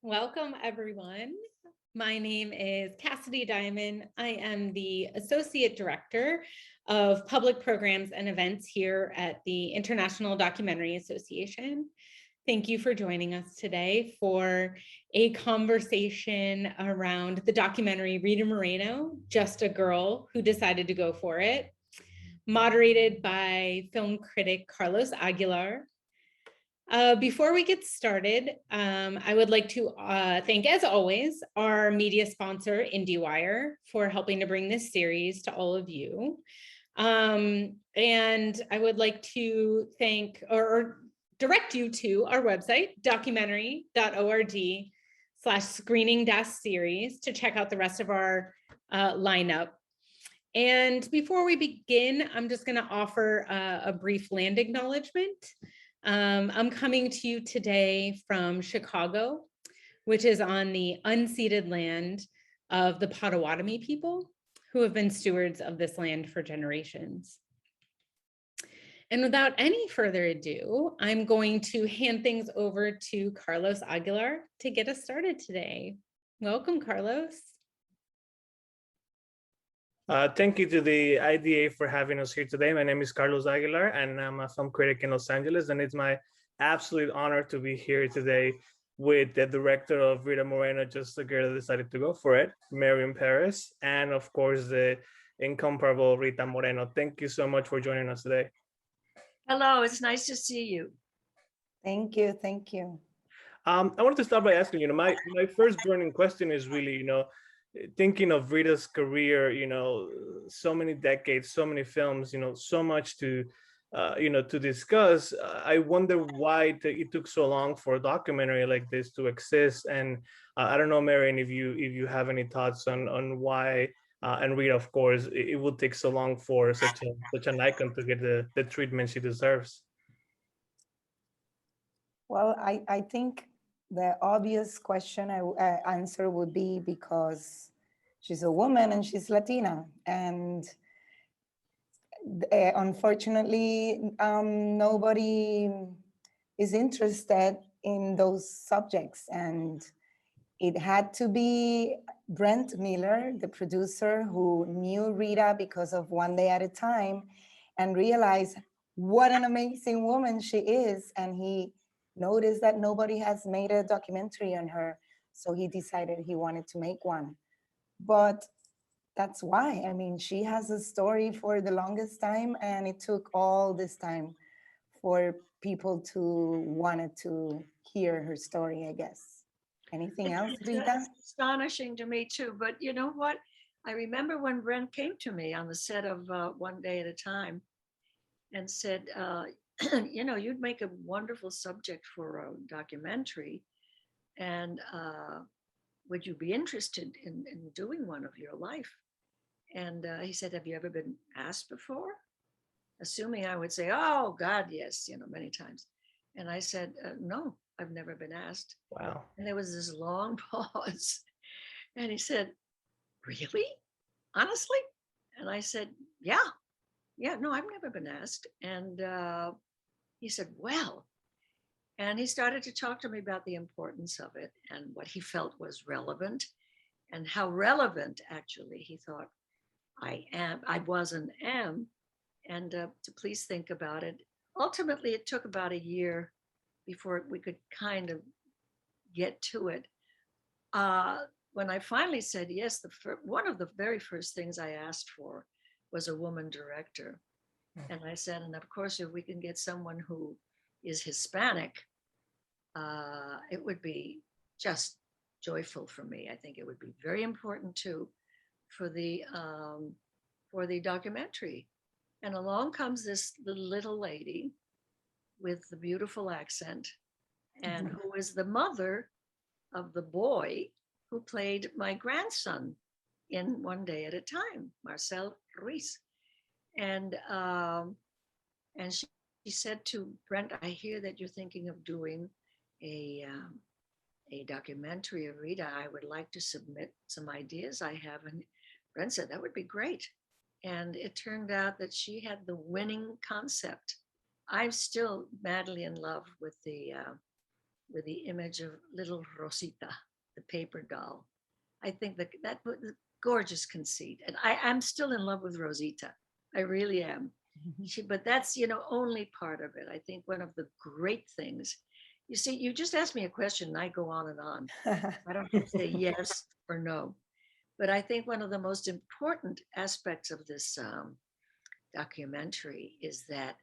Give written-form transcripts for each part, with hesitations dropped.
Welcome, everyone. My name is Cassidy Diamond. I am the Associate Director of Public Programs and Events here at the International Documentary Association. Thank you for joining us today for a conversation around the documentary Rita Moreno, Just a Girl Who Decided to Go For It, moderated by film critic Carlos Aguilar. Before we get started, I would like to thank, as always, our media sponsor, IndieWire, for helping to bring this series to all of you. And I would like to thank or direct you to our website, documentary.org/screening-series to check out the rest of our lineup. And before we begin, I'm just going to offer a brief land acknowledgement. I'm coming to you today from Chicago, which is on the unceded land of the Potawatomi people who have been stewards of this land for generations. And without any further ado, I'm going to hand things over to Carlos Aguilar to get us started today. Welcome, Carlos. Thank you to the IDA for having us here today. My name is Carlos Aguilar, and I'm a film critic in Los Angeles, and it's my absolute honor to be here today with the director of Rita Moreno, Just a Girl That Decided to Go For It, Mariem Pérez, and of course, the incomparable Rita Moreno. Thank you so much for joining us today. Hello, it's nice to see you. Thank you, thank you. I wanted to start by asking, my first burning question is really, thinking of Rita's career, so many decades, so many films, so much to, to discuss. I wonder why it took so long for a documentary like this to exist. And I don't know, Mariem, if you have any thoughts on why, and Rita, of course, it would take so long for such an icon to get the treatment she deserves. Well, I think the obvious question answer would be because she's a woman and she's Latina. And unfortunately, nobody is interested in those subjects. And it had to be Brent Miller, the producer, who knew Rita because of One Day at a Time and realized what an amazing woman she is. And he noticed that nobody has made a documentary on her. So he decided he wanted to make one. But that's why. I mean, she has a story for the longest time, and it took all this time for people to wanted to hear her story, I guess. Anything else, Rita? It's astonishing to me too, but you know what? I remember when Brent came to me on the set of One Day at a Time and said, you'd make a wonderful subject for a documentary, and would you be interested in doing one of your life? And he said, have you ever been asked before? Assuming I would say, oh God, yes, many times. And I said, no, I've never been asked. Wow. And there was this long pause. And he said, really? Honestly? And I said, yeah, no, I've never been asked. And he said, well, and he started to talk to me about the importance of it and what he felt was relevant and how relevant actually he thought I was and am. And to please think about it. Ultimately, it took about a year before we could kind of get to it. When I finally said yes, one of the very first things I asked for was a woman director. And I said, and of course, if we can get someone who is Hispanic, it would be just joyful for me. I think it would be very important too for the documentary. And along comes this little lady with the beautiful accent, and who is the mother of the boy who played my grandson in One Day at a Time, Marcel Ruiz. And she said to Brent, I hear that you're thinking of doing a documentary of Rita. I would like to submit some ideas I have. And Brent said, that would be great. And it turned out that she had the winning concept. I'm still madly in love with the with the image of little Rosita, the paper doll. I think that was a gorgeous conceit. And I'm still in love with Rosita. I really am. But that's, only part of it. I think one of the great things, you see, you just asked me a question and I go on and on. I don't have to say yes or no. But I think one of the most important aspects of this documentary is that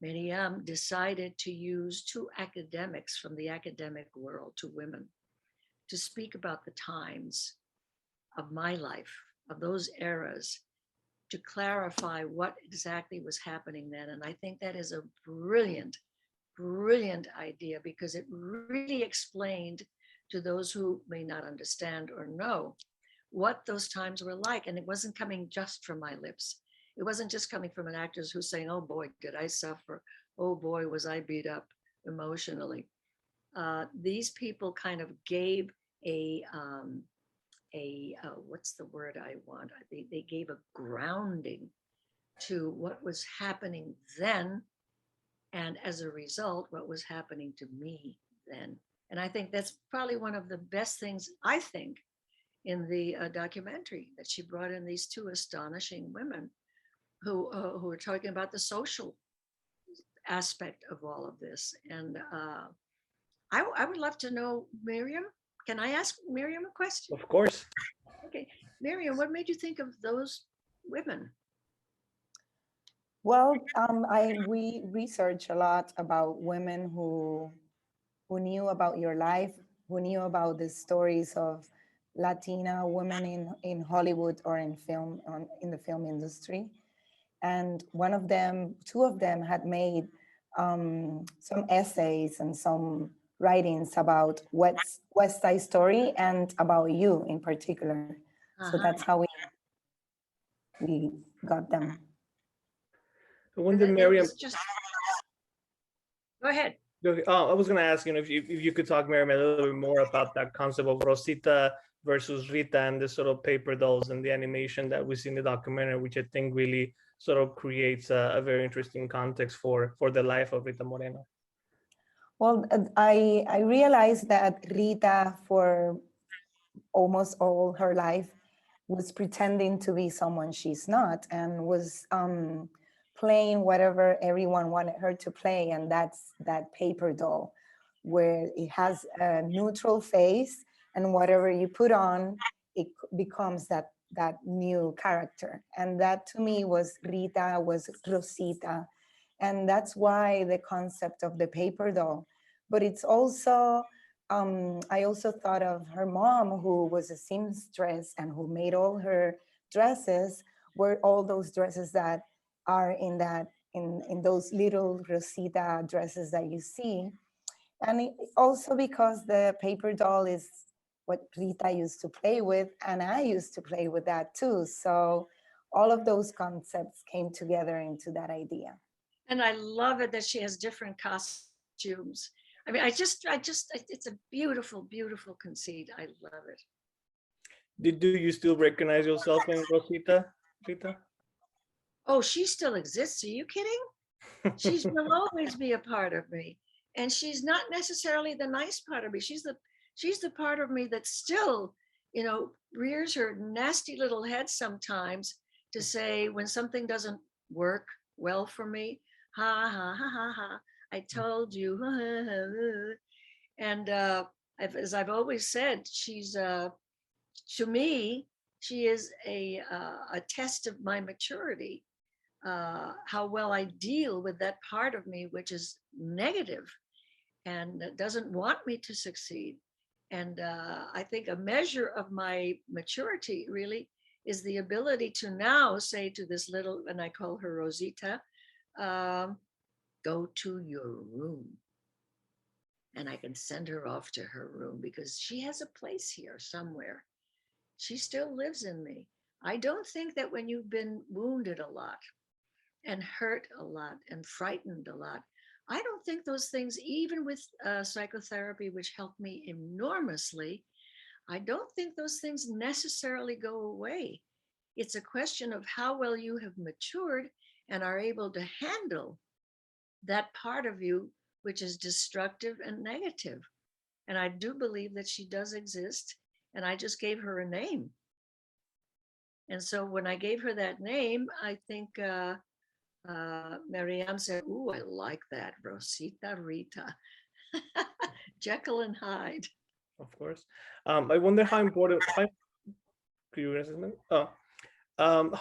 Mariem decided to use two academics from the academic world, two women, to speak about the times of my life, of those eras, to clarify what exactly was happening then. And I think that is a brilliant, brilliant idea, because it really explained to those who may not understand or know what those times were like. And it wasn't coming just from my lips. It wasn't just coming from an actor who's saying, oh boy, did I suffer. Oh boy, was I beat up emotionally. These people kind of gave what's the word I want? They gave a grounding to what was happening then. And as a result, what was happening to me then. And I think that's probably one of the best things, I think, in the documentary, that she brought in these two astonishing women who are talking about the social aspect of all of this. And I would love to know, Mariem, can I ask Mariem a question? Of course. Okay, Mariem, what made you think of those women? Well, we research a lot about women who knew about your life, who knew about the stories of Latina women in Hollywood or in film, in the film industry. And two of them had made some essays and some writings about West Side Story and about you in particular. So that's how we got them. I wonder, Mariem. Go ahead. Oh, I was going to ask, if you could talk, Mariem, a little bit more about that concept of Rosita versus Rita and the sort of paper dolls and the animation that we see in the documentary, which I think really sort of creates a very interesting context for the life of Rita Moreno. Well, I realized that Rita, for almost all her life, was pretending to be someone she's not, and was playing whatever everyone wanted her to play, and that's that paper doll, where it has a neutral face, and whatever you put on, it becomes that new character. And that to me was Rita, was Rosita. And that's why the concept of the paper doll. But it's also, I also thought of her mom, who was a seamstress and who made all her dresses, were all those dresses that are in those little Rosita dresses that you see. And also because the paper doll is what Rita used to play with, and I used to play with that too. So all of those concepts came together into that idea. And I love it that she has different costumes. I mean, it's a beautiful, beautiful conceit. I love it. Do you still recognize yourself in Rosita, Rita? Oh, she still exists. Are you kidding? She will always be a part of me. And she's not necessarily the nice part of me. She's the part of me that still, rears her nasty little head sometimes to say, when something doesn't work well for me, ha, ha, ha, ha, ha, I told you. And as I've always said, she's, to me, she is a test of my maturity, how well I deal with that part of me, which is negative and doesn't want me to succeed. And I think a measure of my maturity really is the ability to now say to this little, and I call her Rosita, go to your room. And I can send her off to her room because she has a place here somewhere. She still lives in me. I don't think that when you've been wounded a lot and hurt a lot and frightened a lot, I don't think those things, even with psychotherapy, which helped me enormously, I don't think those things necessarily go away. It's a question of how well you have matured and are able to handle that part of you which is destructive and negative. And I do believe that she does exist. And I just gave her a name. And so when I gave her that name, I think Mariem said, "Ooh, I like that, Rosita Rita." Jekyll and Hyde. Of course. I wonder how important, how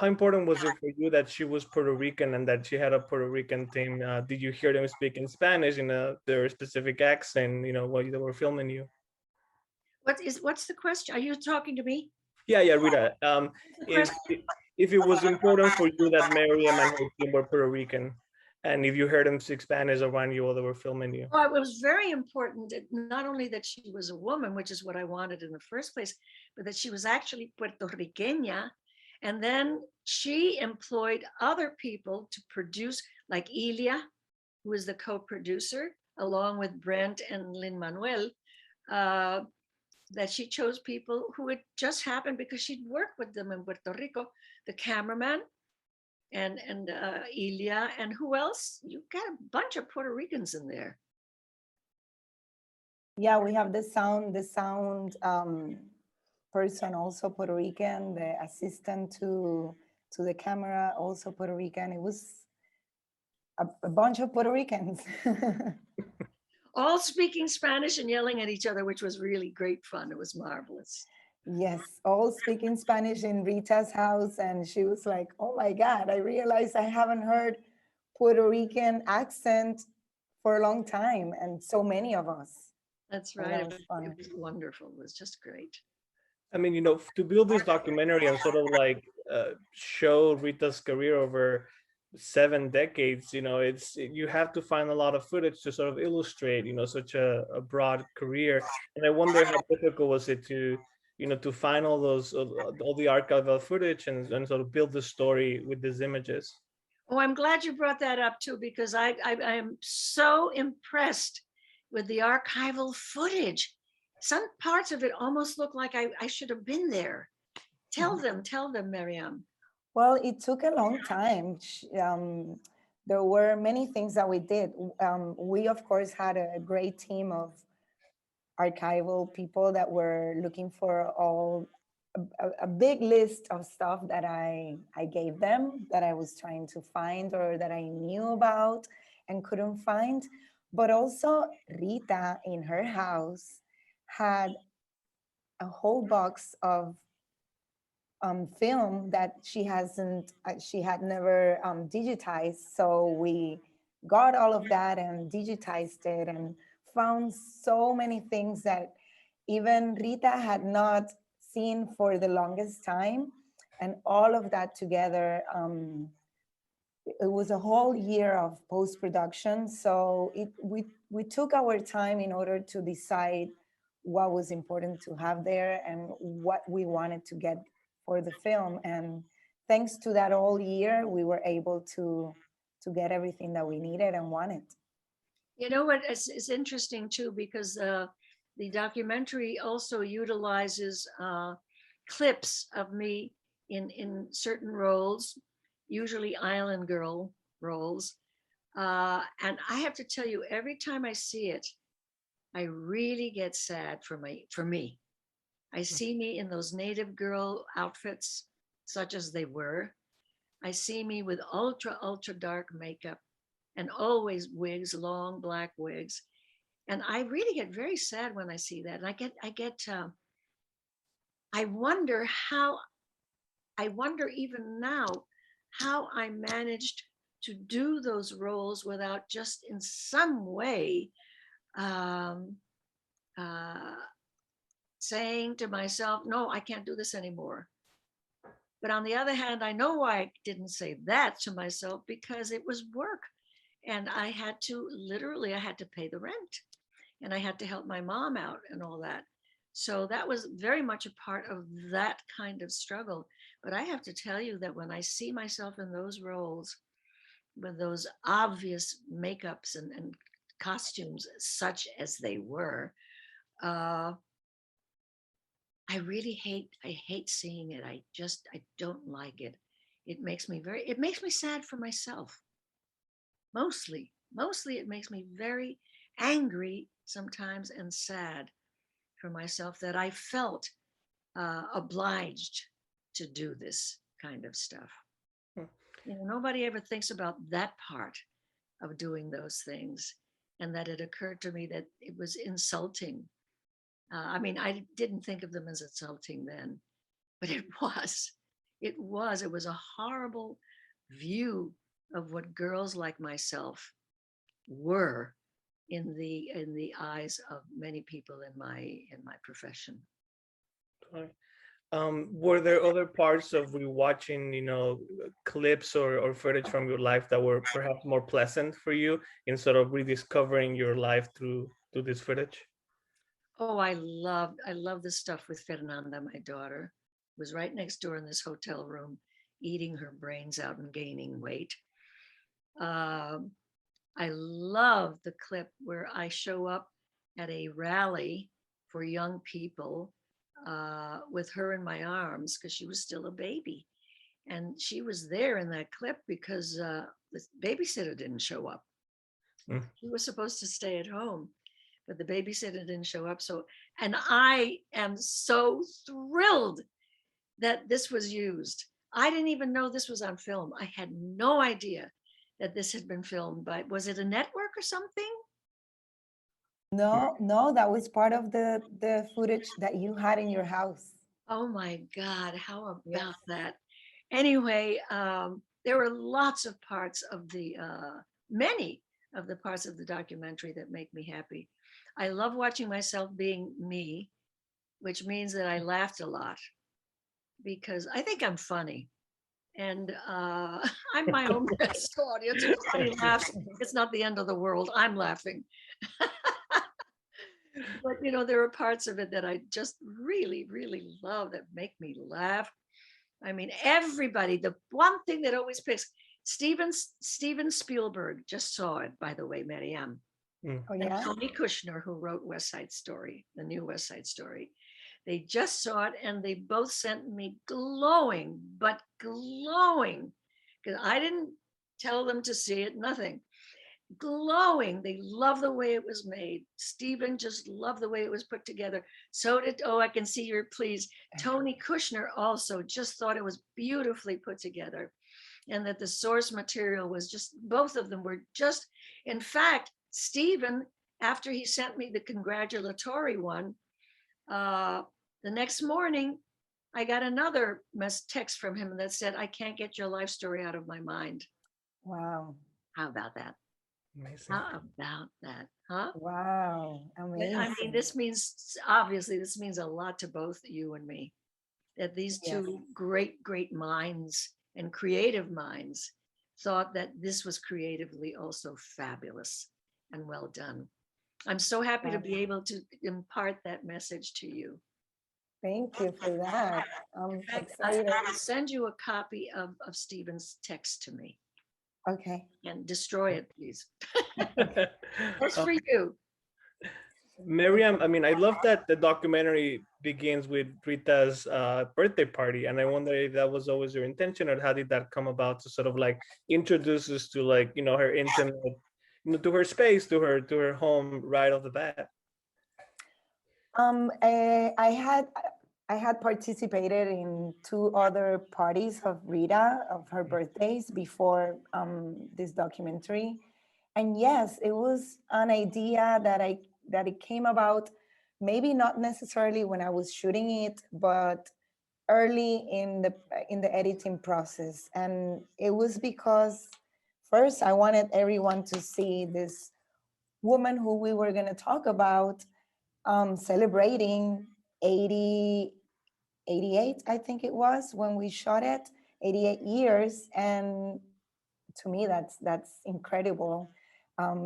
important was it for you that she was Puerto Rican and that she had a Puerto Rican theme? Did you hear them speak in Spanish in their specific accent, while they were filming you? What's the question? Are you talking to me? Yeah, Rita. If Question? if it was important for you that Mariem and her team were Puerto Rican, and if you heard them speak Spanish around you while they were filming you. Well, it was very important, not only that she was a woman, which is what I wanted in the first place, but that she was actually Puerto Riqueña. And then she employed other people to produce, like Ilia, who is the co-producer, along with Brent and Lin-Manuel, that she chose people who had just happened because she'd worked with them in Puerto Rico, the cameraman, and Ilia, and who else? You got a bunch of Puerto Ricans in there. Yeah, we have the sound person, also Puerto Rican, the assistant to the camera, also Puerto Rican. It was a bunch of Puerto Ricans. All speaking Spanish and yelling at each other, which was really great fun. It was marvelous. Yes, all speaking Spanish in Rita's house. And she was like, "Oh my God, I realized I haven't heard Puerto Rican accent for a long time." And so many of us. That's And right. that was fun. It was wonderful. It was just great. I mean, to build this documentary and sort of like show Rita's career over 7 decades, you have to find a lot of footage to sort of illustrate, such a broad career. And I wonder how difficult was it to find all the archival footage and sort of build the story with these images. Oh, I'm glad you brought that up too, because I am so impressed with the archival footage. Some parts of it almost look like I should have been there. Tell them, Mariem. Well, it took a long time. There were many things that we did. We, of course, had a great team of archival people that were looking for a big list of stuff that I gave them, that I was trying to find or that I knew about and couldn't find. But also Rita in her house had a whole box of film that she had never digitized. So we got all of that and digitized it and found so many things that even Rita had not seen for the longest time. And all of that together, it was a whole year of post-production. So we took our time in order to decide what was important to have there and what we wanted to get for the film. And thanks to that whole year, we were able to get everything that we needed and wanted. You know what? It's interesting too, because the documentary also utilizes clips of me in certain roles, usually island girl roles. And I have to tell you, every time I see it, I really get sad for me. I see me in those native girl outfits, such as they were. I see me with ultra dark makeup and always wigs, long black wigs. And I really get very sad when I see that. And I wonder even now how I managed to do those roles without just in some way saying to myself, no, I can't do this anymore. But on the other hand, I know why I didn't say that to myself, because it was work. And I had to pay the rent and I had to help my mom out and all that. So that was very much a part of that kind of struggle. But I have to tell you that when I see myself in those roles with those obvious makeups and costumes, such as they were, I hate seeing it. I don't like it. It makes me sad for myself, mostly mostly it makes me very angry sometimes and sad for myself that I felt obliged to do this kind of stuff. Hmm. You know, nobody ever thinks about that part of doing those things, and that it occurred to me that it was insulting. I mean, I didn't think of them as insulting then, but it was. It was. It was a horrible view of what girls like myself were in the eyes of many people in my profession. Right. Were there other parts of rewatching, clips or footage from your life that were perhaps more pleasant for you in sort of rediscovering your life through this footage? Oh, I love this stuff with Fernanda, my daughter, who was right next door in this hotel room, eating her brains out and gaining weight. Um, I love the clip where I show up at a rally for young people with her in my arms because she was still a baby. And she was there in that clip because the babysitter didn't show up. Mm. She was supposed to stay at home, but the babysitter didn't show up. So, and I am so thrilled that this was used. I didn't even know this was on film. I had no idea that this had been filmed by, was it a network or something? No, no, that was part of the footage that you had in your house. Oh my God, how Yes. about that? Anyway, there were lots of parts of the, many of the parts of the documentary that make me happy. I love watching myself being me, which means that I laughed a lot because I think I'm funny. And I'm my own best audience. If somebody laughs, it's not the end of the world. I'm laughing. But you know, there are parts of it that I just really, really love that make me laugh. I mean, everybody, the one thing that always picks, Steven Spielberg just saw it, by the way, Mariem. Mm. Oh And yeah. Tony Kushner, who wrote West Side Story, the new West Side Story. They just saw it and they both sent me glowing, but glowing, because I didn't tell them to see it, nothing. Glowing. They love the way it was made. Stephen just loved the way it was put together. So did, oh, I can see you're pleased. Tony Kushner also just thought it was beautifully put together, and that the source material was just, both of them were just, in fact, Stephen, after he sent me the congratulatory one, the next morning, I got another text from him that said, I can't get your life story out of my mind. Wow. How about that? Amazing. How about that? Huh? Wow. I Amazing. mean, this means, obviously, this means a lot to both you and me, that these Yes. two great, great minds and creative minds thought that this was creatively also fabulous and well done. I'm so happy to be able to impart that message to you. Thank you for that. I'm In fact, excited. I will send you a copy of Stephen's text to me Okay. and destroy it, please. Uh, Just for you. Miriam, I mean, I love that the documentary begins with Rita's birthday party, and I wonder if that was always your intention, or how did that come about to sort of like introduce us to, like, her intimate, to her space, to her home right off the bat. I had participated in 2 other parties of Rita, of her birthdays, before this documentary. And yes, it was an idea that it came about, maybe not necessarily when I was shooting it, but early in the editing process. And it was because first I wanted everyone to see this woman who we were going to talk about, celebrating 88, I think it was, when we shot it, 88 years. And to me, that's incredible.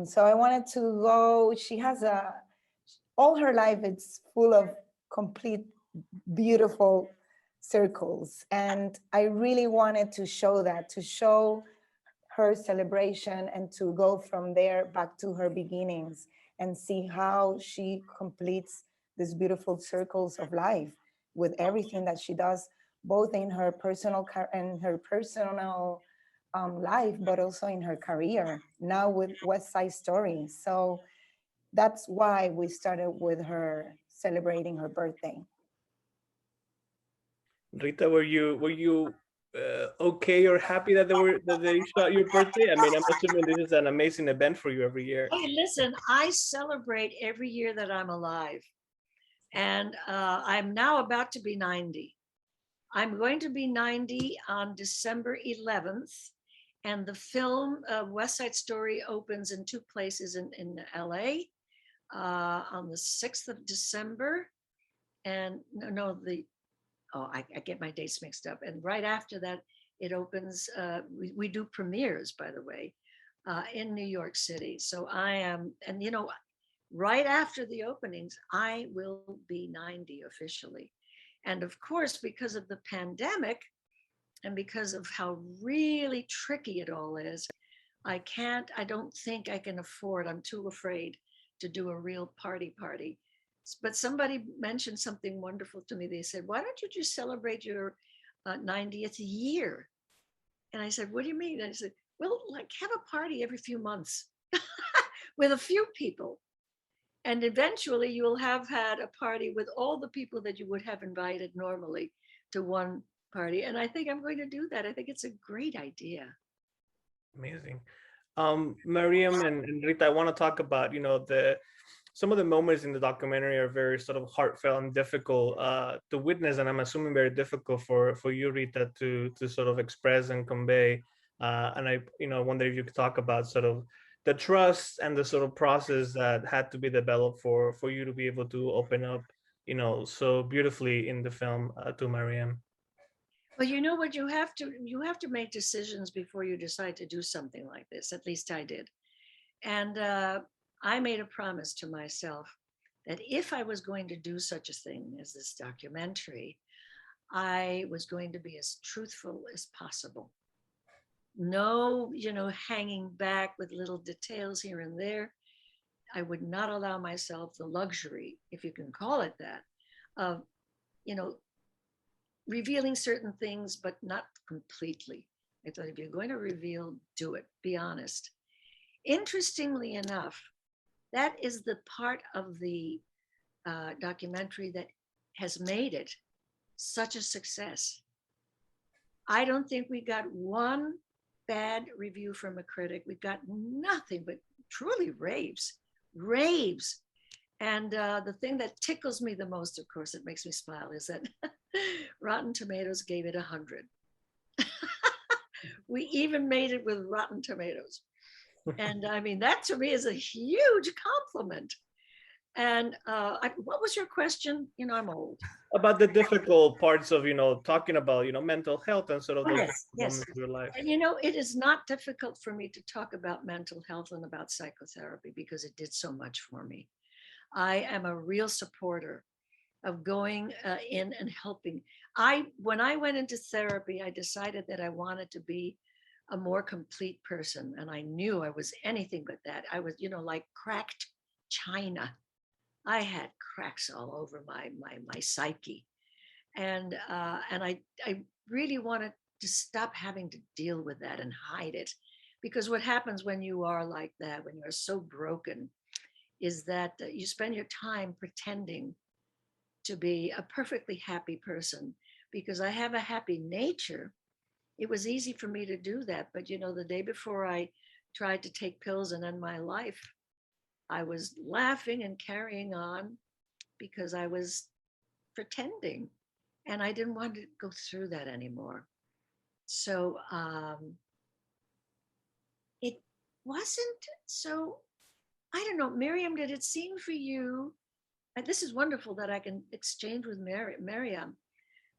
So I wanted to go. She has all her life, it's full of complete, beautiful circles. And I really wanted to show that, to show her celebration, and to go from there back to her beginnings and see how she completes these beautiful circles of life with everything that she does, both in her personal life, but also in her career, now with West Side Story. So that's why we started with her celebrating her birthday. Rita, were you okay or happy that they shot your birthday? I mean, I'm assuming this is an amazing event for you every year. Hey, listen, I celebrate every year that I'm alive. And I'm now about to be 90. I'm going to be 90 on December 11th. And the film West Side Story opens in two places in LA on the 6th of December. And I get my dates mixed up. And right after that, it opens, we do premieres, by the way, in New York City. So I am, and you know, right after the openings, I will be 90 officially. And of course, because of the pandemic and because of how really tricky it all is, I don't think I can afford, I'm too afraid to do a real party. But somebody mentioned something wonderful to me. They said, why don't you just celebrate your 90th year? And I said, what do you mean? And I said, well, like have a party every few months with a few people. And eventually you will have had a party with all the people that you would have invited normally to one party. And I think I'm going to do that. I think it's a great idea. Amazing. Mariem and Rita, I want to talk about, some of the moments in the documentary are very sort of heartfelt and difficult to witness, and I'm assuming very difficult for you, Rita, to sort of express and convey. And I, wonder if you could talk about sort of the trust and the sort of process that had to be developed for you to be able to open up, so beautifully in the film to Mariem. Well, you know what, you have to make decisions before you decide to do something like this. At least I did. And I made a promise to myself that if I was going to do such a thing as this documentary, I was going to be as truthful as possible. No, hanging back with little details here and there. I would not allow myself the luxury, if you can call it that, of, revealing certain things, but not completely. I thought if you're going to reveal, do it, be honest. Interestingly enough, that is the part of the documentary that has made it such a success. I don't think we got one bad review from a critic. We got nothing but truly raves. And the thing that tickles me the most, of course, it makes me smile, is that Rotten Tomatoes gave it 100. We even made it with Rotten Tomatoes. And I mean, that to me is a huge compliment. And what was your question? I'm old. About the difficult parts of, talking about, mental health and sort of those Yes. moments of your life. And it is not difficult for me to talk about mental health and about psychotherapy because it did so much for me. I am a real supporter of going in and helping. When I went into therapy, I decided that I wanted to be a more complete person. And I knew I was anything but that. I was, like cracked china. I had cracks all over my psyche. And I really wanted to stop having to deal with that and hide it. Because what happens when you are like that, when you're so broken, is that you spend your time pretending to be a perfectly happy person. Because I have a happy nature, it was easy for me to do that. But the day before I tried to take pills and end my life, I was laughing and carrying on because I was pretending, and I didn't want to go through that anymore. So it wasn't so, I don't know, Mariem, did it seem for you, and this is wonderful that I can exchange with Mariem.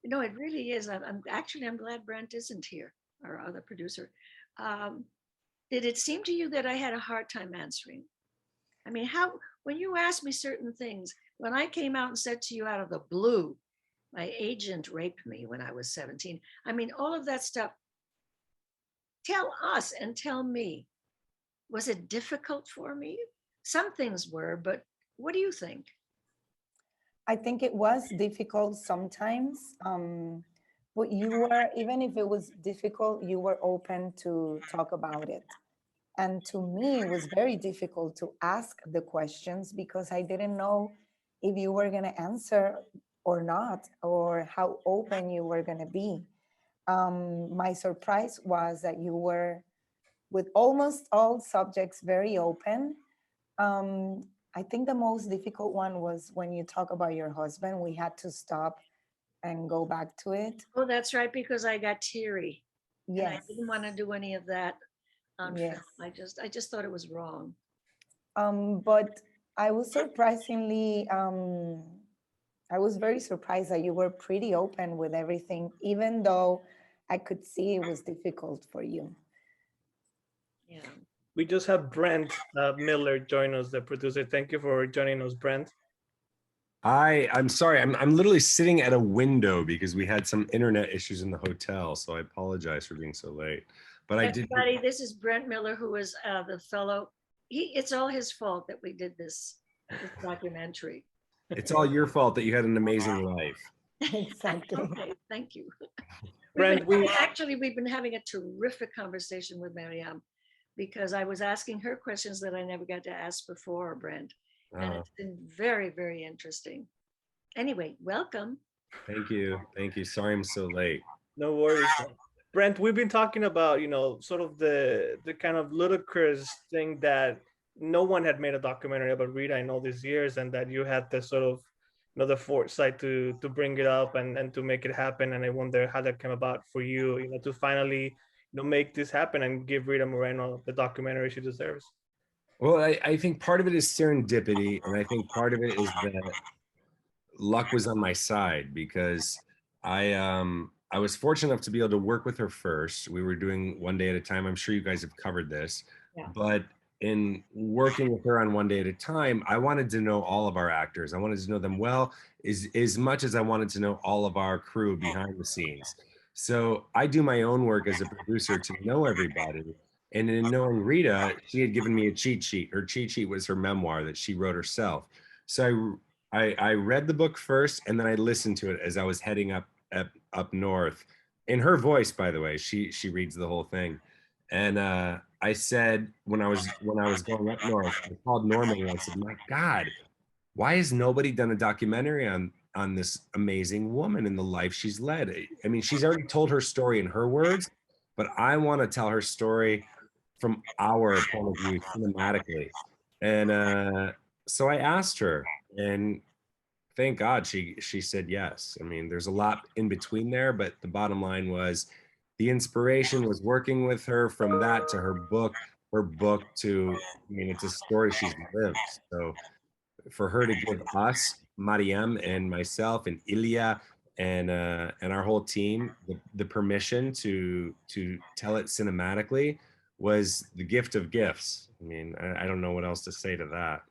It really is. I'm glad Brent isn't here, our other producer. Did it seem to you that I had a hard time answering? I mean, when you asked me certain things, when I came out and said to you out of the blue, my agent raped me when I was 17. I mean, all of that stuff. Tell us and tell me, was it difficult for me? Some things were, but what do you think? I think it was difficult sometimes. but you were, even if it was difficult, you were open to talk about it. And to me, it was very difficult to ask the questions because I didn't know if you were going to answer or not, or how open you were going to be. My surprise was that you were, with almost all subjects, very open. I think the most difficult one was when you talk about your husband. We had to stop and go back to it. Oh, that's right, because I got teary. And I Yes. didn't want to do any of that on Yes. film. I just thought it was wrong. But I was surprisingly, I was very surprised that you were pretty open with everything, even though I could see it was difficult for you. Yeah. We just have Brent Miller join us, the producer. Thank you for joining us, Brent. I'm sorry. I'm literally sitting at a window because we had some internet issues in the hotel, so I apologize for being so late. But Everybody, this is Brent Miller, who is the fellow. It's all his fault that we did this documentary. It's all your fault that you had an amazing life. Exactly. Okay, thank you. Brent, We've been having a terrific conversation with Mariem, because I was asking her questions that I never got to ask before, Brent. And it's been very, very interesting. Anyway, welcome. Thank you. Thank you. Sorry I'm so late. No worries. Brent, we've been talking about, sort of the kind of ludicrous thing that no one had made a documentary about Rita in all these years, and that you had the sort of, the foresight to bring it up and to make it happen. And I wonder how that came about for you, to finally, make this happen and give Rita Moreno the documentary she deserves. Well, I think part of it is serendipity, and I think part of it is that luck was on my side, because I was fortunate enough to be able to work with her first. We were doing One Day at a Time. I'm sure you guys have covered this, but in working with her on One Day at a Time, I wanted to know all of our actors. I wanted to know them well, as much as I wanted to know all of our crew behind the scenes. So I do my own work as a producer to know everybody. And in knowing Rita, she had given me a cheat sheet. Her cheat sheet was her memoir that she wrote herself. So I read the book first, and then I listened to it as I was heading up north. In her voice, by the way, she reads the whole thing. And I said, when I was going up north, I called Norman and I said, my God, why has nobody done a documentary on this amazing woman and the life she's led? I mean, she's already told her story in her words, but I want to tell her story from our point of view cinematically. And so I asked her, and thank God she said yes. I mean, there's a lot in between there, but the bottom line was the inspiration was working with her, from that to her book to, I mean, it's a story she's lived. So for her to give us, Mariem and myself and Ilya and our whole team the permission to tell it cinematically was the gift of gifts. I mean, I don't know what else to say to that.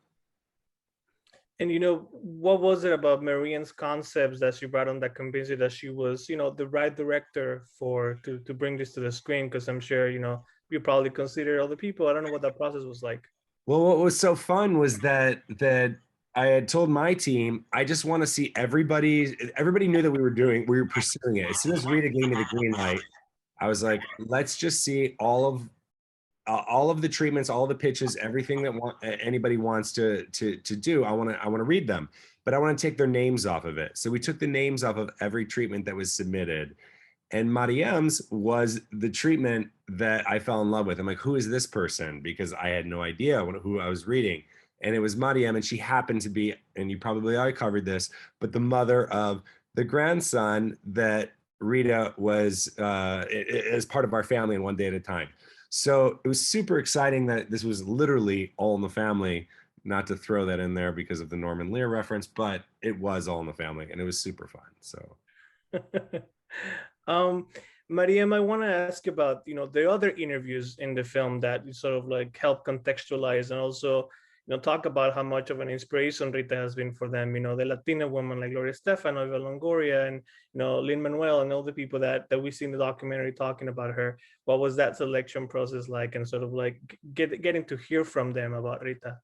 And what was it about Mariem's concepts that she brought on that convinced you that she was, the right director to bring this to the screen? Because I'm sure, you probably considered other people. I don't know what that process was like. Well, what was so fun was that I had told my team, I just want to see everybody knew that we were pursuing it. As soon as Rita gave me the green light, I was like, let's just see all of the treatments, all the pitches, everything that anybody wants to do. I want to read them, but I want to take their names off of it. So we took the names off of every treatment that was submitted, and Mariem's was the treatment that I fell in love with. I'm like, who is this person? Because I had no idea who I was reading. And it was Mariem, and she happened to be, and you probably already covered this, but the mother of the grandson that Rita was as part of our family in One Day at a Time. So it was super exciting that this was literally all in the family, not to throw that in there because of the Norman Lear reference, but it was all in the family, and it was super fun. So. Mariem, I want to ask about, the other interviews in the film that you sort of like help contextualize, and also, talk about how much of an inspiration Rita has been for them, the Latina women like Gloria Estefan, Eva Longoria, and, Lin-Manuel, and all the people that we see in the documentary talking about her. What was that selection process like, and sort of like getting to hear from them about Rita?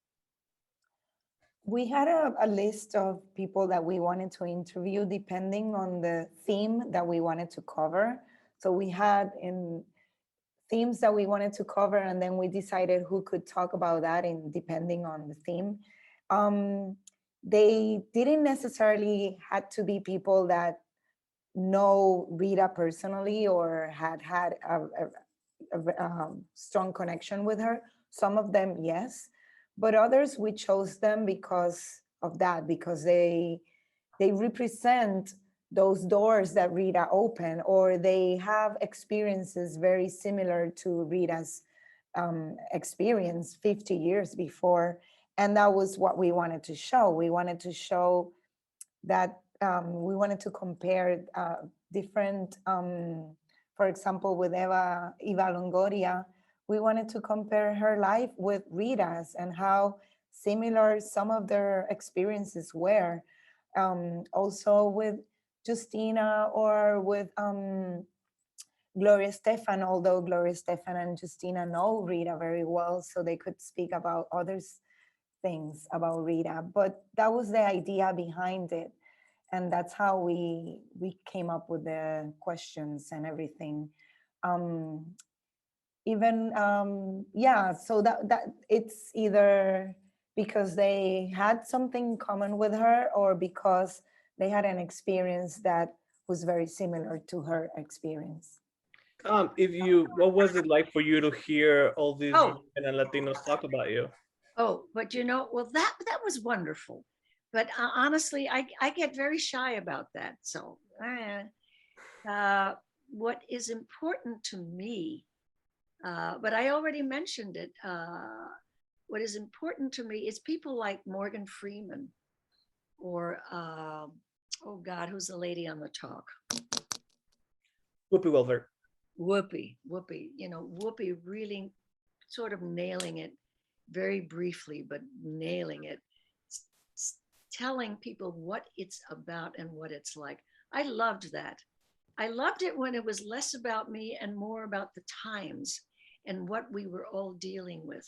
We had a list of people that we wanted to interview depending on the theme that we wanted to cover. So we had in themes that we wanted to cover, and then we decided who could talk about that in depending on the theme. They didn't necessarily had to be people that know Rita personally or had a strong connection with her. Some of them, yes, but others we chose them because of that, because they represent those doors that Rita opened, or they have experiences very similar to Rita's experience 50 years before. And that was what we wanted to show. We wanted to show that we wanted to compare different, for example, with Eva Longoria, we wanted to compare her life with Rita's and how similar some of their experiences were. Also with Justina or with Gloria Stefan, although Gloria Stefan and Justina know Rita very well, so they could speak about other things about Rita. But that was the idea behind it. And that's how we came up with the questions and everything. Yeah, so that it's either because they had something in common with her or because they had an experience that was very similar to her experience. What was it like for you to hear all these Oh. women and Latinos talk about you? Oh, but well, that was wonderful. But honestly, I get very shy about that. So what is important to me, but I already mentioned it, what is important to me is people like Morgan Freeman or, oh God, who's the lady on the talk? Whoopi Wilder. Whoopi, Whoopi really sort of nailing it very briefly, but nailing it, telling people what it's about and what it's like. I loved that. I loved it when it was less about me and more about the times and what we were all dealing with.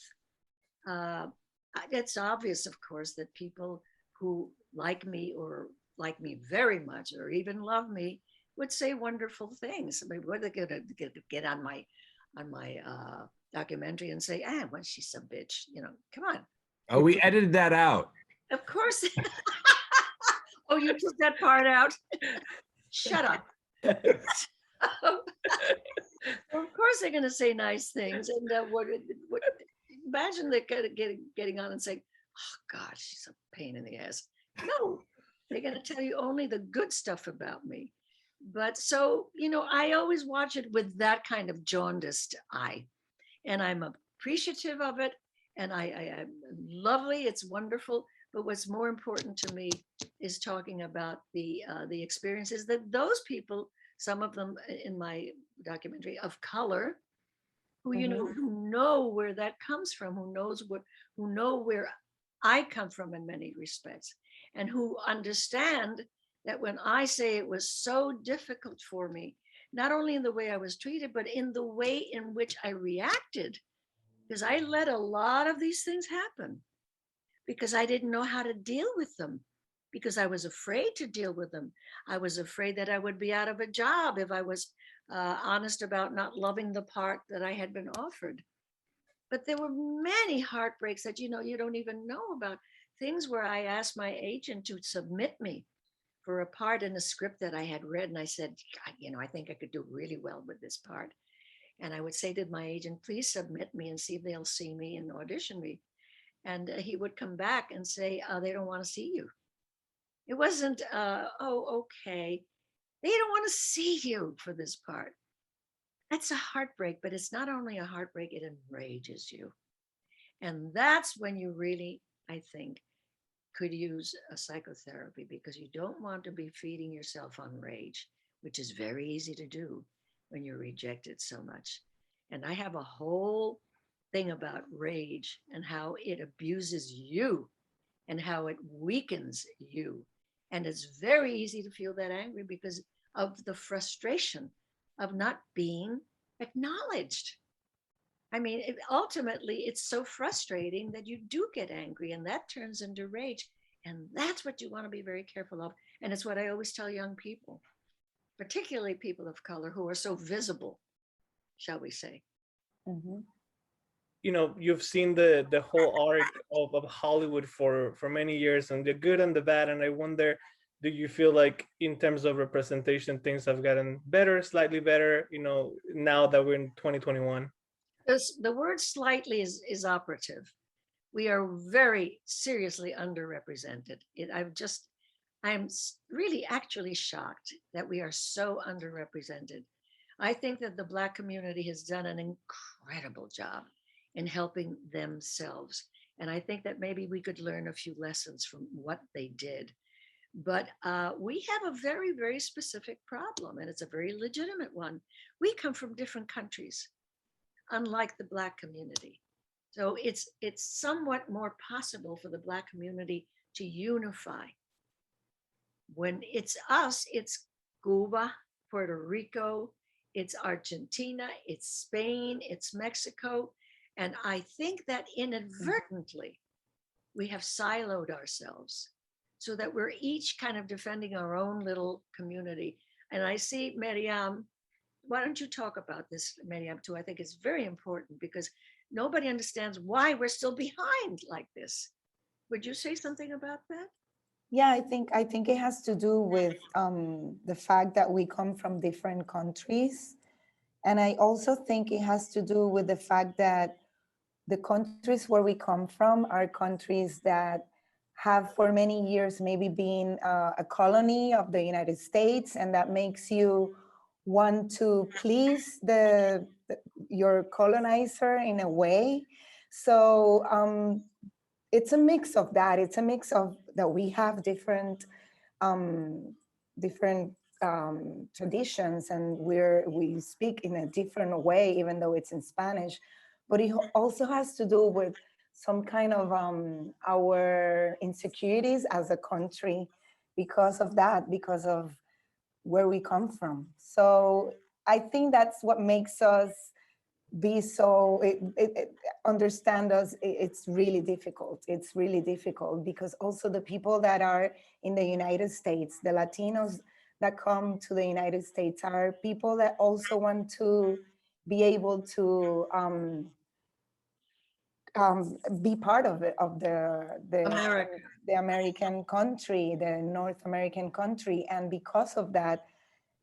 It's obvious, of course, that people who like me or like me very much or even love me would say wonderful things. I mean, what are they going to get on my documentary and say, well, she's a bitch, come on. Oh, we edited that out. Of course. Oh, you took that part out? Shut up. Of course they're going to say nice things. And imagine they're getting on and saying, oh, God, she's a pain in the ass. No, they're going to tell you only the good stuff about me. But so, I always watch it with that kind of jaundiced eye. And I'm appreciative of it. And I'm lovely. It's wonderful. But what's more important to me is talking about the experiences that those people, some of them in my documentary, of color, who who know where that comes from, who know where I come from in many respects, and who understand that when I say it was so difficult for me, not only in the way I was treated, but in the way in which I reacted, because I let a lot of these things happen because I didn't know how to deal with them, because I was afraid to deal with them. I was afraid that I would be out of a job if I was honest about not loving the part that I had been offered. But there were many heartbreaks that, you don't even know about, things where I asked my agent to submit me for a part in a script that I had read. And I said, I think I could do really well with this part. And I would say to my agent, please submit me and see if they'll see me and audition me. And he would come back and say, they don't want to see you. It wasn't, oh, okay. They don't want to see you for this part. That's a heartbreak, but it's not only a heartbreak, it enrages you. And that's when you really, I think, could use a psychotherapy, because you don't want to be feeding yourself on rage, which is very easy to do when you're rejected so much. And I have a whole thing about rage and how it abuses you and how it weakens you. And it's very easy to feel that angry because of the frustration of not being acknowledged. I mean, ultimately, it's so frustrating that you do get angry and that turns into rage. And that's what you want to be very careful of. And it's what I always tell young people, particularly people of color who are so visible, shall we say. Mhm. You know, you've seen the whole arc of Hollywood for many years, and the good and the bad. And I wonder, do you feel like in terms of representation, things have gotten better, slightly better, you know, now that we're in 2021? The word slightly is operative. We are very seriously underrepresented. I'm really actually shocked that we are so underrepresented. I think that the Black community has done an incredible job in helping themselves. And I think that maybe we could learn a few lessons from what they did. But we have a very, very specific problem, and it's a very legitimate one. We come from different countries, unlike the Black community. So it's somewhat more possible for the Black community to unify. When it's us, it's Cuba, Puerto Rico, it's Argentina, it's Spain, it's Mexico. And I think that inadvertently we have siloed ourselves so that we're each kind of defending our own little community. And I see Mariem, why don't you talk about this, Mariem, too? I think it's very important because nobody understands why we're still behind like this. Would you say something about that? Yeah, I think it has to do with the fact that we come from different countries, and I also think it has to do with the fact that the countries where we come from are countries that have for many years maybe been a colony of the United States, and that makes you want to please your colonizer in a way. So it's a mix of that. It's a mix of that we have different different traditions, and we speak in a different way, even though it's in Spanish. But it also has to do with some kind of our insecurities as a country because of that, because of where we come from. So I think that's what makes us be so understand us. It's really difficult. It's really difficult because also the people that are in the United States, the Latinos that come to the United States, are people that also want to be able to be part of it, of America. the American country, the North American country. And because of that,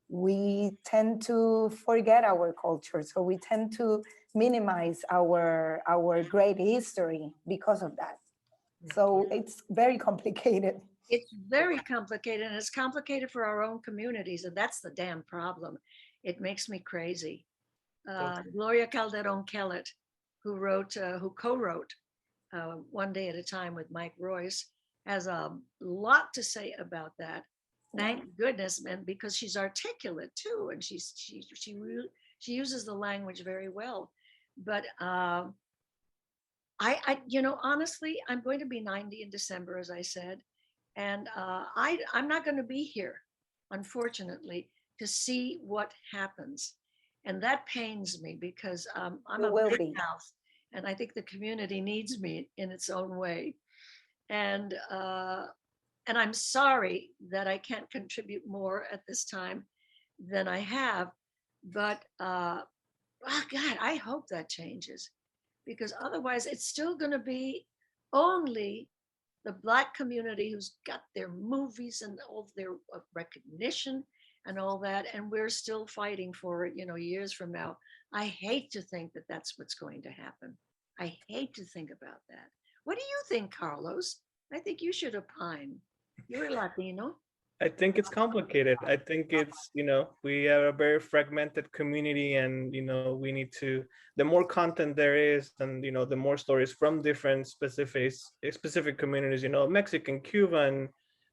we tend to forget our culture. So we tend to minimize our great history because of that. So it's very complicated. It's very complicated, and it's complicated for our own communities, and that's the damn problem. It makes me crazy. Gloria Calderon Kellett, who co-wrote One Day at a Time with Mike Royce, has a lot to say about that. Thank goodness, man, because she's articulate too, and she uses the language very well. But honestly, I'm going to be 90 in December, as I said, and I'm not going to be here, unfortunately, to see what happens, and that pains me because I'm a big mouth, and I think the community needs me in its own way, and I'm sorry that I can't contribute more at this time than I have, but oh God, I hope that changes, because otherwise it's still going to be only the Black community who's got their movies and all their recognition and all that, and we're still fighting for it, years from now. I hate to think that that's what's going to happen. I hate to think about that. What do you think, Carlos? I think you should opine. You're a Latino. I think it's complicated. I think it's, we have a very fragmented community, and, we need to, the more content there is, and, the more stories from different specific communities, Mexican, Cuban,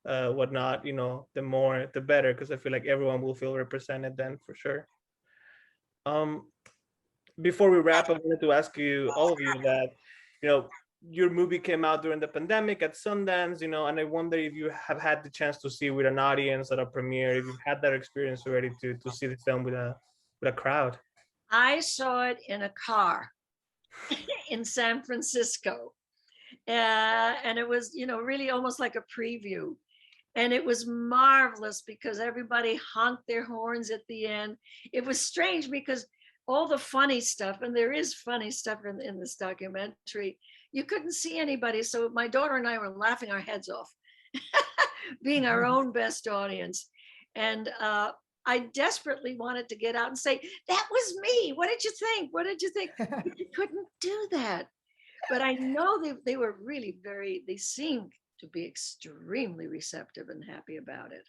whatnot, the more, the better, because I feel like everyone will feel represented then for sure. Before we wrap, I wanted to ask you, all of you, that, your movie came out during the pandemic at Sundance, and I wonder if you have had the chance to see with an audience at a premiere, if you've had that experience already to see the film with a crowd. I saw it in a car in San Francisco. And it was, really almost like a preview. And it was marvelous because everybody honked their horns at the end. It was strange because all the funny stuff, and there is funny stuff in this documentary, you couldn't see anybody. So my daughter and I were laughing our heads off, being our own best audience. And I desperately wanted to get out and say, that was me. What did you think? What did you think? But you couldn't do that. But I know they were really they seemed to be extremely receptive and happy about it.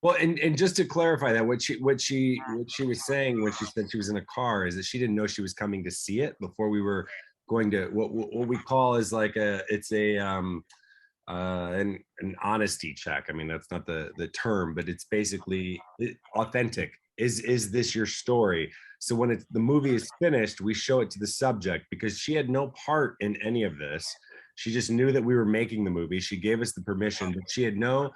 Well, and just to clarify that, what she was saying when she said she was in a car is that she didn't know she was coming to see it before we were going to what we call is like an honesty check. I mean, that's not the term, but it's basically authentic. Is this your story? So when the movie is finished, we show it to the subject because she had no part in any of this. She just knew that we were making the movie. She gave us the permission, but she had no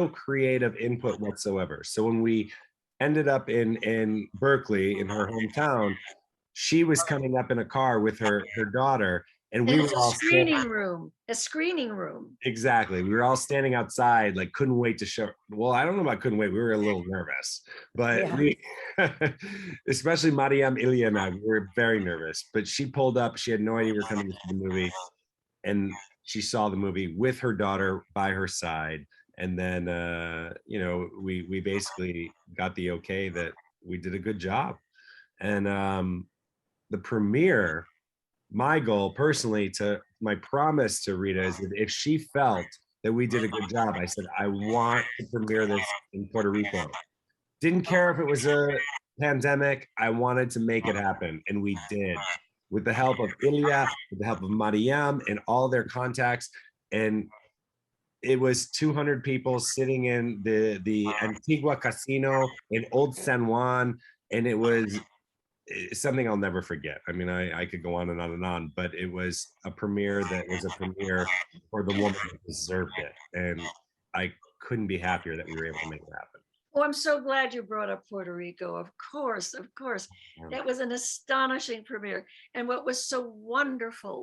creative input whatsoever. So when we ended up in Berkeley, in her hometown, she was coming up in a car with her daughter, and we were all a screening room. Exactly. We were all standing outside, like couldn't wait to show. Well, I don't know about couldn't wait. We were a little nervous, but we, especially Mariem, Ilya, and I, we were very nervous. But she pulled up. She had no idea we were coming to the movie, and she saw the movie with her daughter by her side. And then, we basically got the okay that we did a good job. And the premiere, my goal personally, my promise to Rita is that if she felt that we did a good job, I said, I want to premiere this in Puerto Rico. Didn't care if it was a pandemic. I wanted to make it happen. And we did, with the help of Ilya, with the help of Mariem and all their contacts. And it was 200 people sitting in the Antigua Casino in Old San Juan. And it was something I'll never forget. I mean, I could go on and on and on, but it was a premiere that was a premiere for the woman that deserved it. And I couldn't be happier that we were able to make it happen. Oh, I'm so glad you brought up Puerto Rico. Of course. That was an astonishing premiere. And what was so wonderful,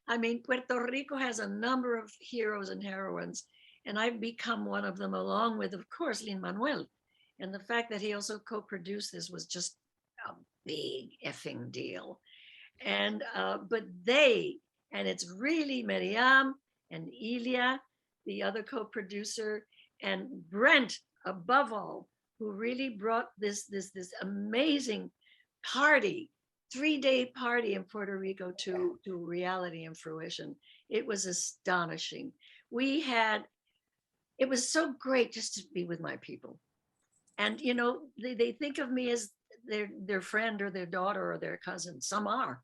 I mean, Puerto Rico has a number of heroes and heroines, and I've become one of them, along with, of course, Lin-Manuel. And the fact that he also co-produced this was just a big effing deal. And but and it's really Mariem and Ilya, the other co-producer, and Brent, above all, who really brought this amazing party, 3-day party in Puerto Rico to reality and fruition. It was astonishing. It was so great just to be with my people. And, they think of me as their friend or their daughter or their cousin. Some are.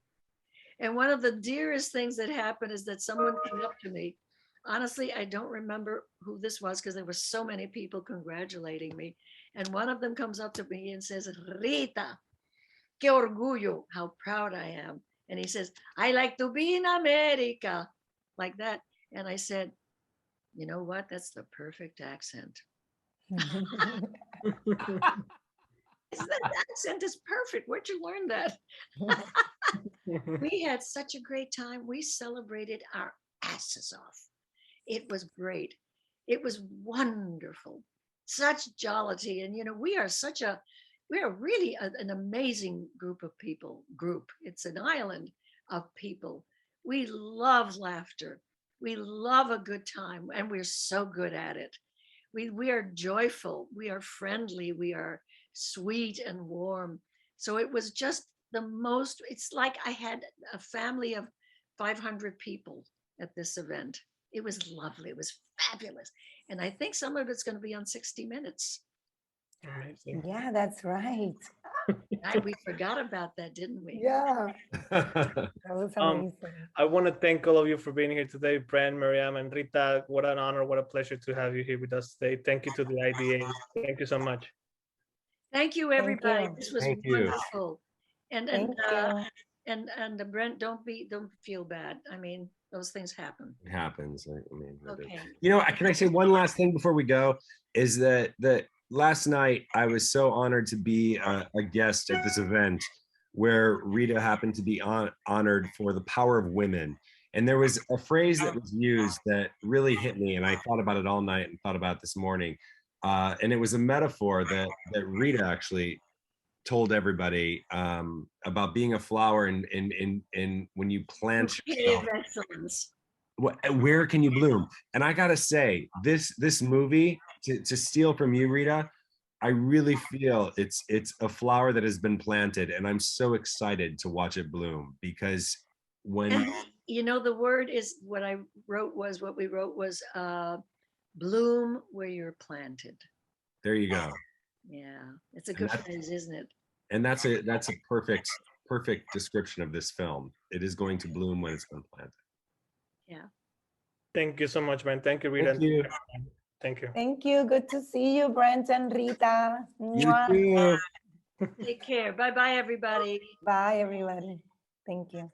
And one of the dearest things that happened is that someone came up to me. Honestly, I don't remember who this was because there were so many people congratulating me. And one of them comes up to me and says, Rita, qué orgullo, how proud I am. And he says, I like to be in America, like that. And I said, you know what? That's the perfect accent. That accent is perfect. Where'd you learn that? We had such a great time. We celebrated our asses off. It was great. It was wonderful. Such jollity. And, we are really an amazing group of people. It's an island of people. We love laughter. We love a good time, and we're so good at it. We are joyful. We are friendly. We are sweet and warm. So it was just it's like I had a family of 500 people at this event. It was lovely. It was fabulous. And I think some of it's going to be on 60 Minutes. Amazing. Yeah, that's right. We forgot about that, didn't we? Yeah, that was amazing. I want to thank all of you for being here today, Brent, Mariem, and Rita. What an honor, what a pleasure to have you here with us today. Thank you to the IDA. Thank you so much. Thank you, everybody. you. This was Thank you. wonderful. And Brent, don't feel bad. I mean, those things happen. It happens. I mean, Okay. Can I say one last thing before we go? Is that last night I was so honored to be a guest at this event where Rita happened to be honored for the power of women. And there was a phrase that was used that really hit me, and I thought about it all night and thought about it this morning. And it was a metaphor that Rita actually told everybody about being a flower and when you plant yourself, Creative excellence. where can you bloom? And I gotta say, this movie, to steal from you, Rita, I really feel it's a flower that has been planted, and I'm so excited to watch it bloom, because when And you know, the word is what we wrote was bloom where you're planted. there you go. Yeah, it's a good phrase, isn't it? And that's a perfect description of this film. It is going to bloom when it's been planted. Yeah. Thank you so much, man. Thank you, Rita. Thank you. Thank you. Thank you. Good to see you, Brent and Rita. You Mwah. too. Take care. Bye bye, everybody. Bye, everybody. Thank you.